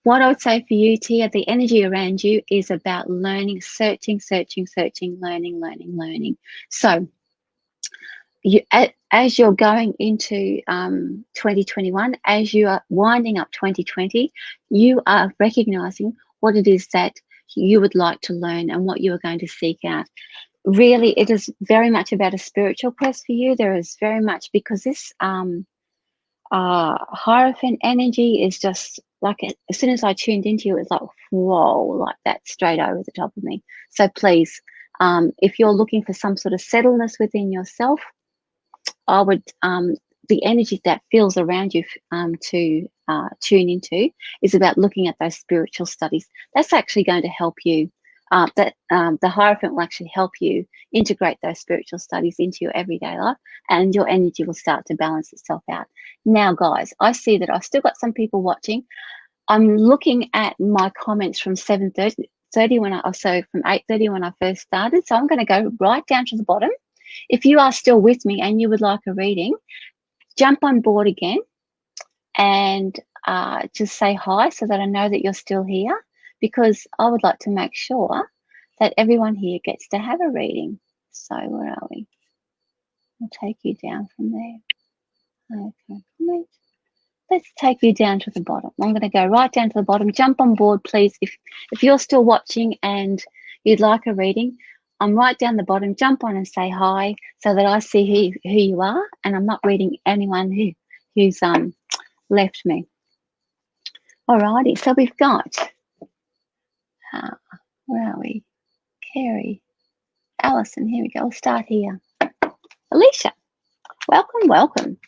What I would say for you, Tia, the energy around you is about learning, searching, learning. So as you're going into 2021, as you are winding up 2020, you are recognizing what it is that you would like to learn and what you are going to seek out. Really, it is very much about a spiritual quest for you. There is very much, because this Hierophant energy is just like, as soon as I tuned into you, it's like, whoa, like that straight over the top of me. So please, If you're looking for some sort of settledness within yourself, I would, the energy that feels around you to tune into is about looking at those spiritual studies. That's actually going to help you. The Hierophant will actually help you integrate those spiritual studies into your everyday life, and your energy will start to balance itself out. Now, guys, I see that I've still got some people watching. I'm looking at my comments from 7:30 when so from 8:30 when I first started. So I'm going to go right down to the bottom. If you are still with me and you would like a reading, jump on board again and just say hi so that I know that you're still here, because I would like to make sure that everyone here gets to have a reading. So where are we? I'll take you down from there. Okay, comment. Let's take you down to the bottom. I'm going to go right down to the bottom. Jump on board, please. If you're still watching and you'd like a reading, I'm right down the bottom. Jump on and say hi so that I see who you are, and I'm not reading anyone who's left me. Alrighty, so we've got, where are we? Carrie, Alison, here we go. We'll start here. Alicia, welcome, welcome.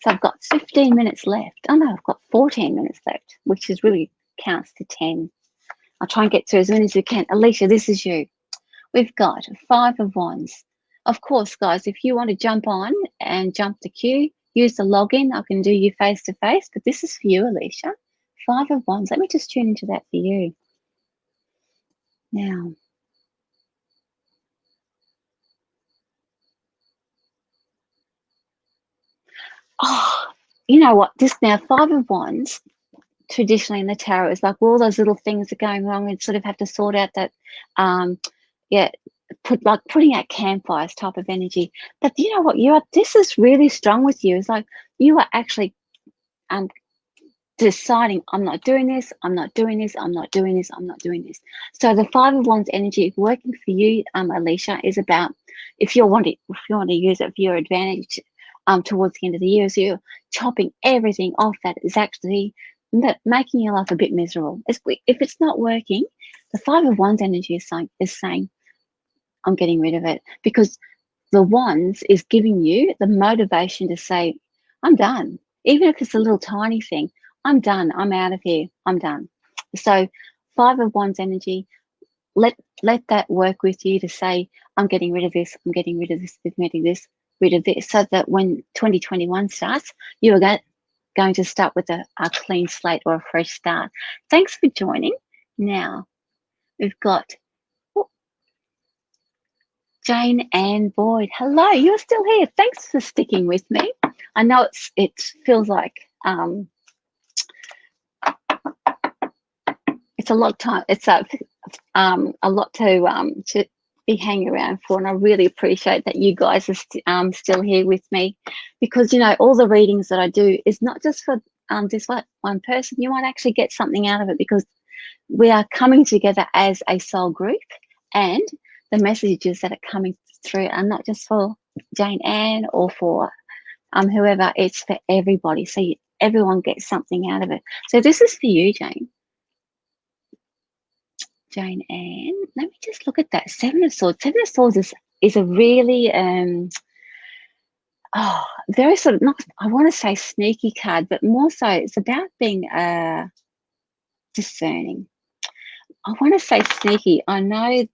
So I've got 15 minutes left. Oh no, I've got 14 minutes left, which is really counts to 10. I'll try and get through as many as we can. Alicia, this is you. We've got 5 of Wands. Of course, guys, if you want to jump on and jump the queue, use the login. I can do you face to face, but this is for you, Alicia. 5 of Wands. Let me just tune into that for you. Now, oh, you know what? This now 5 of Wands, traditionally in the tarot, is like all those little things are going wrong and sort of have to sort out that, putting out campfires type of energy. But you know what? This is really strong with you. It's like you are actually deciding, I'm not doing this, I'm not doing this, I'm not doing this, I'm not doing this. So the 5 of Wands energy working for you, Alicia, is about, if you want to use it for your advantage towards the end of the year, so you're chopping everything off that is actually making your life a bit miserable. If it's not working, the 5 of Wands energy is saying I'm getting rid of it, because the Wands is giving you the motivation to say, I'm done. Even if it's a little tiny thing, I'm done. I'm out of here. I'm done. So 5 of Wands energy, let that work with you to say, I'm getting rid of this. I'm getting rid of this. I'm getting rid of this, so that when 2021 starts, you are going to start with a clean slate or a fresh start. Thanks for joining. Now we've got Jane Ann Boyd. Hello, you're still here. Thanks for sticking with me. I know it feels like it's a lot of time. It's a lot to be hanging around for, and I really appreciate that you guys are still here with me, because you know all the readings that I do is not just for just one person. You might actually get something out of it, because we are coming together as a soul group, and the messages that are coming through are not just for Jane Ann or for whoever. It's for everybody, so everyone gets something out of it. So this is for you, Jane Ann. Let me just look at that 7 of Swords. 7 of Swords is a really very sort of, not, I want to say sneaky card, but more so it's about being discerning. I want to say sneaky. I know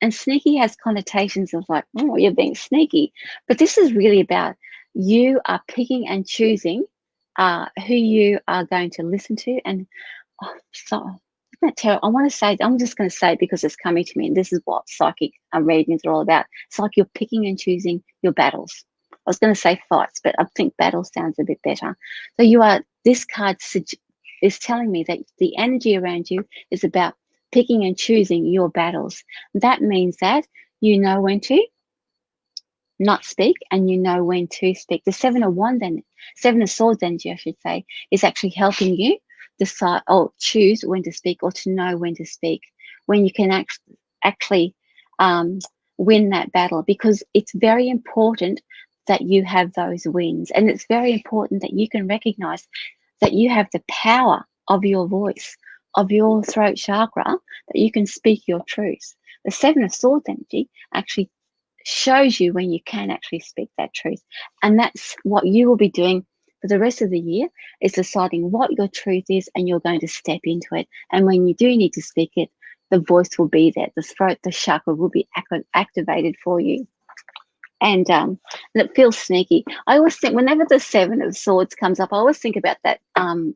and sneaky has connotations of like, oh, you're being sneaky, but this is really about you are picking and choosing who you are going to listen to. And so isn't that terrible? I want to say, I'm just going to say it because it's coming to me, and this is what psychic readings are all about. It's like you're picking and choosing your battles. I was going to say fights, but I think battle sounds a bit better. So this card is telling me that the energy around you is about picking and choosing your battles. That means that you know when to not speak, and you know when to speak. The 7 of Wands and 7 of Swords energy, I should say, is actually helping you decide or choose when to speak, or to know when to speak, when you can actually win that battle, because it's very important that you have those wins, and it's very important that you can recognize that you have the power of your voice, of your throat chakra, that you can speak your truth. The Seven of Swords energy actually shows you when you can actually speak that truth. And that's what you will be doing for the rest of the year, is deciding what your truth is, and you're going to step into it. And when you do need to speak it, the voice will be there. The throat, the chakra will be activated for you. And it feels sneaky. I always think, whenever the Seven of Swords comes up, I always think about that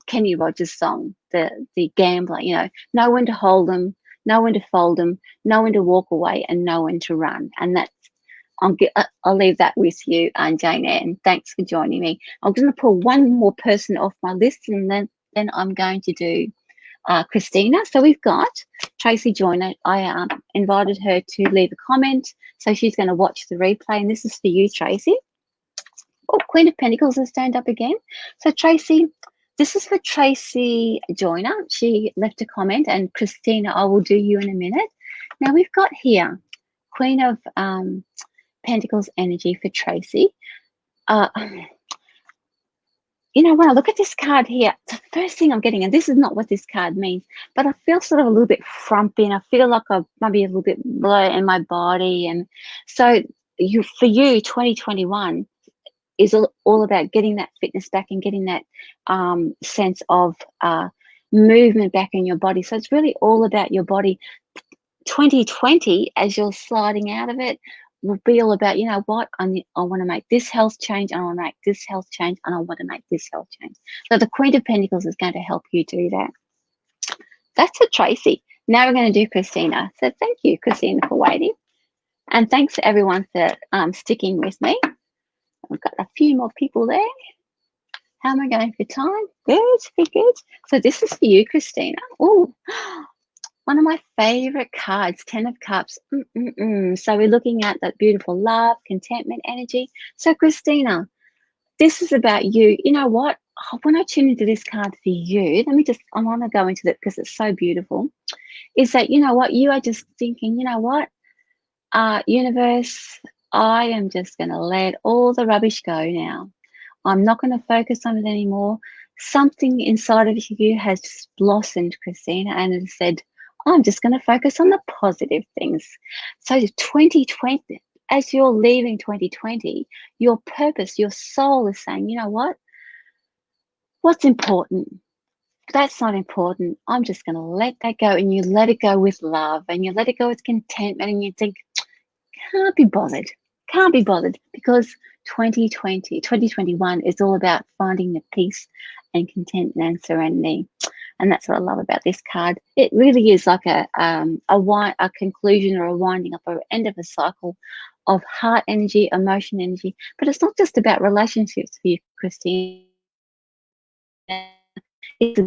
Kenny Rogers song, the gambler, you know, know when to hold them, know when to fold them, know when to walk away, and know when to run. And that's, I'll leave that with you, Jane Ann. Thanks for joining me. I'm going to pull one more person off my list, and then I'm going to do Christina. So we've got Tracy Joyner. I invited her to leave a comment, so she's going to watch the replay, and this is for you, Tracy. Oh, Queen of Pentacles has turned up again. So Tracy, this is for Tracy Joyner. She left a comment, and Christina, I will do you in a minute. Now we've got here Queen of Pentacles energy for Tracy. You know, when I look at this card here, the first thing I'm getting, and this is not what this card means, but I feel sort of a little bit frumpy, and I feel like I might be a little bit low in my body. And so for you, 2021 is all about getting that fitness back and getting that sense of movement back in your body. So it's really all about your body. 2020, as you're sliding out of it, will be all about, you know what, I want to make this health change, and I want to make this health change, and I want to make this health change. So the Queen of Pentacles is going to help you do that. That's for Tracy. Now we're going to do Christina. So thank you, Christina, for waiting. And thanks to everyone for sticking with me. I've got a few more people there. How am I going for time? Good, good. So this is for you, Christina. Oh, one of my favorite cards, 10 of Cups. So we're looking at that beautiful love, contentment energy. So Christina, this is about you. You know what? When I tune into this card for you, I want to go into that because it's so beautiful, is that, you know what, you are just thinking, you know what, universe, I am just going to let all the rubbish go now. I'm not going to focus on it anymore. Something inside of you has blossomed, Christina, and it said, I'm just going to focus on the positive things. So 2020, as you're leaving 2020, your purpose, your soul is saying, you know what? What's important? That's not important. I'm just going to let that go. And you let it go with love, and you let it go with contentment, and you think, can't be bothered. Can't be bothered, because 2021 is all about finding the peace and contentment and serenity. And that's what I love about this card. It really is like a conclusion or a winding up or end of a cycle of heart energy, emotion energy. But it's not just about relationships for you, Christine. It's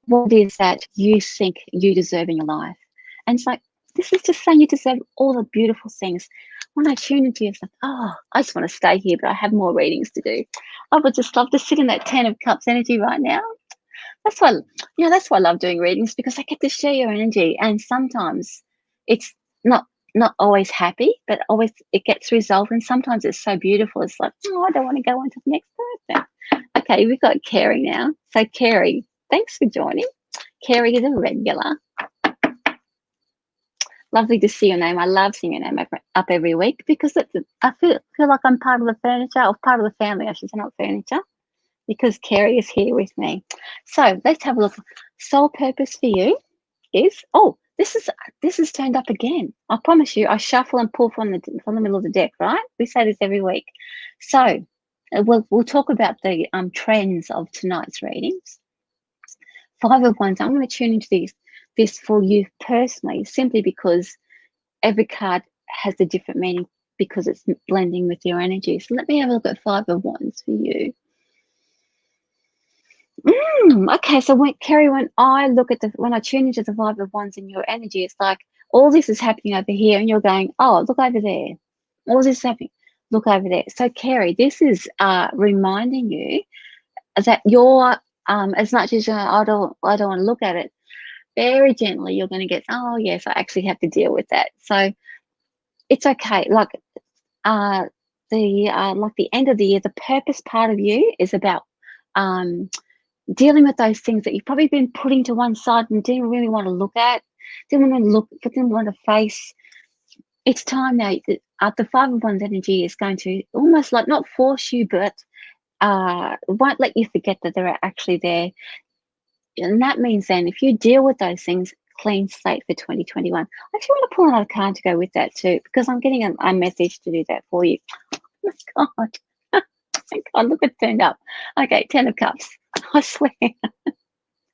what it is that you think you deserve in your life. And it's like, this is just saying you deserve all the beautiful things. When I tune into you, it's like, oh, I just want to stay here, but I have more readings to do. I would just love to sit in that 10 of Cups energy right now. That's why, that's why I love doing readings, because I get to share your energy. And sometimes it's not always happy, but always it gets resolved. And sometimes it's so beautiful. It's like, oh, I don't want to go on to the next person. Okay, we've got Carrie now. So Carrie, thanks for joining. Carrie is a regular. Lovely to see your name. I love seeing your name up every week, because I feel like I'm part of the furniture, or part of the family, I should say, not furniture, because Carrie is here with me. So let's have a look. Soul purpose for you is, oh, this is turned up again. I promise you, I shuffle and pull from the middle of the deck, right? We say this every week. So we'll talk about the trends of tonight's readings. 5 of Wands. I'm going to tune into this for you personally, simply because every card has a different meaning, because it's blending with your energy. So let me have a look at 5 of Wands for you. Okay, so Carrie, when I tune into the 5 of Wands in your energy, it's like all this is happening over here, and you're going, oh, look over there. All this is happening. Look over there. So Carrie, this is reminding you that you're, as much as I don't want to look at it, very gently you're going to get, oh yes, I actually have to deal with that. So it's okay. Like the end of the year, the purpose part of you is about dealing with those things that you've probably been putting to one side and didn't really want to look at. didn't want to look, didn't want to face. It's time now. The Five of Wands energy is going to almost like not force you, but won't let you forget that they're actually there. And that means then if you deal with those things, clean slate for 2021. I actually want to pull another card to go with that too, because I'm getting a message to do that for you. Oh my God. Thank God, look, it turned up. Okay, 10 of Cups. I swear.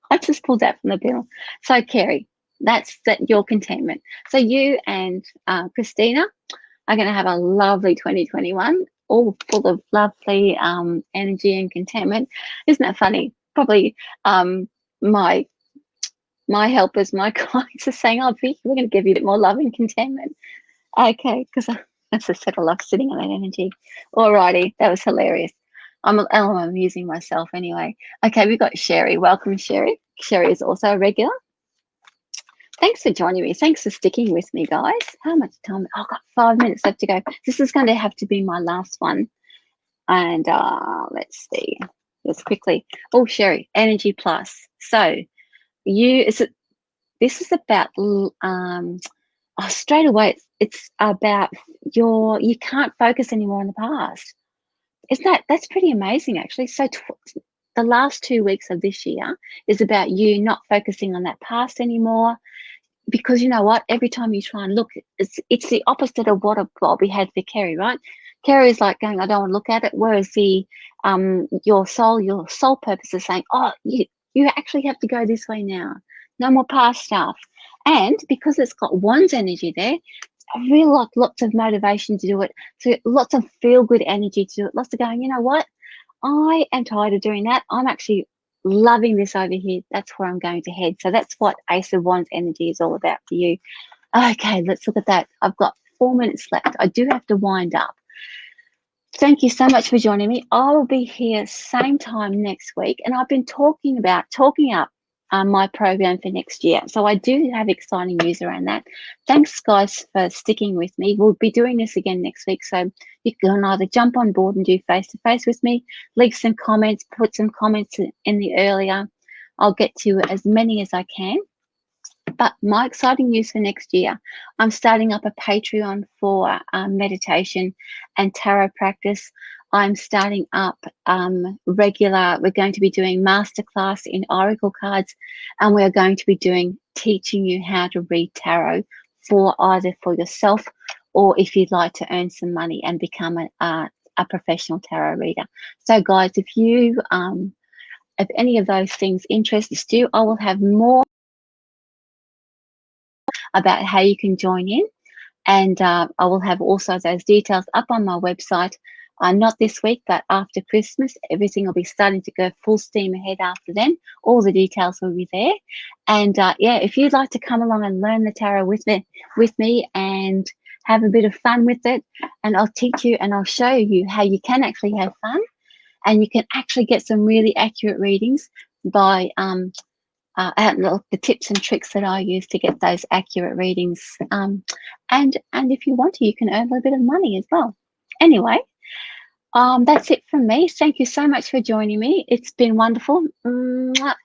I just pulled that from the bill. So, Kerry, that's your contentment. So you and Christina are going to have a lovely 2021, all full of lovely energy and contentment. Isn't that funny? Probably my helpers, my clients are saying, oh, Vicky, we're going to give you a bit more love and contentment. Okay, because as I said, I love sitting on that energy. Alrighty, that was hilarious. I'm amusing myself anyway. Okay, we've got Sherry. Welcome, Sherry. Sherry is also a regular. Thanks for joining me. Thanks for sticking with me, guys. How much time? Oh, I've got 5 minutes left to go. This is going to have to be my last one. And let's see. Just quickly. Oh, Sherry, Energy Plus. So this is about straight away. It's about you can't focus anymore on the past. That's pretty amazing, actually. So the last 2 weeks of this year is about you not focusing on that past anymore, because you know what? Every time you try and look, it's the opposite of what we had for Kerry, right? Kerry is like going, I don't want to look at it. Whereas your soul purpose is saying, oh, you actually have to go this way now. No more past stuff. And because it's got Wands energy there, I really like lots of motivation to do it. So lots of feel-good energy to do it. Lots of going, you know what? I am tired of doing that. I'm actually loving this over here. That's where I'm going to head. So that's what Ace of Wands energy is all about for you. Okay, let's look at that. I've got 4 minutes left. I do have to wind up. Thank you so much for joining me. I will be here same time next week. And I've been talking up my program for next year. So I do have exciting news around that. Thanks, guys, for sticking with me. We'll be doing this again next week. So you can either jump on board and do face-to-face with me, leave some comments, put some comments in the earlier. I'll get to as many as I can. But my exciting news for next year, I'm starting up a Patreon for meditation and tarot practice. I'm starting up we're going to be doing masterclass in oracle cards, and we're going to be teaching you how to read tarot either for yourself, or if you'd like to earn some money and become a professional tarot reader. So guys, if any of those things interest you, I will have more about how you can join in, and I will have also those details up on my website. Not this week, but after Christmas, everything will be starting to go full steam ahead after then. All the details will be there. And yeah, if you'd like to come along and learn the tarot with me and have a bit of fun with it, and I'll teach you and I'll show you how you can actually have fun, and you can actually get some really accurate readings by the tips and tricks that I use to get those accurate readings. And if you want to, you can earn a little bit of money as well. Anyway, that's it from me. Thank you so much for joining me. It's been wonderful.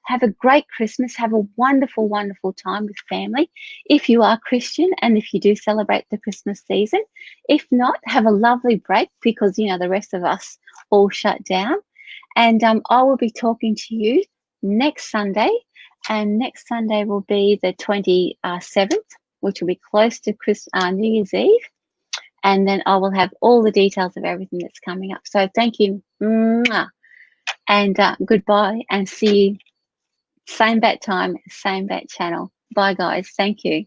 Have a great Christmas. Have a wonderful, wonderful time with family. If you are Christian and if you do celebrate the Christmas season. If not, have a lovely break, because, the rest of us all shut down. And I will be talking to you next Sunday. And next Sunday will be the 27th, which will be close to New Year's Eve. And then I will have all the details of everything that's coming up. So thank you. And goodbye, and see you same bat time, same bat channel. Bye, guys. Thank you.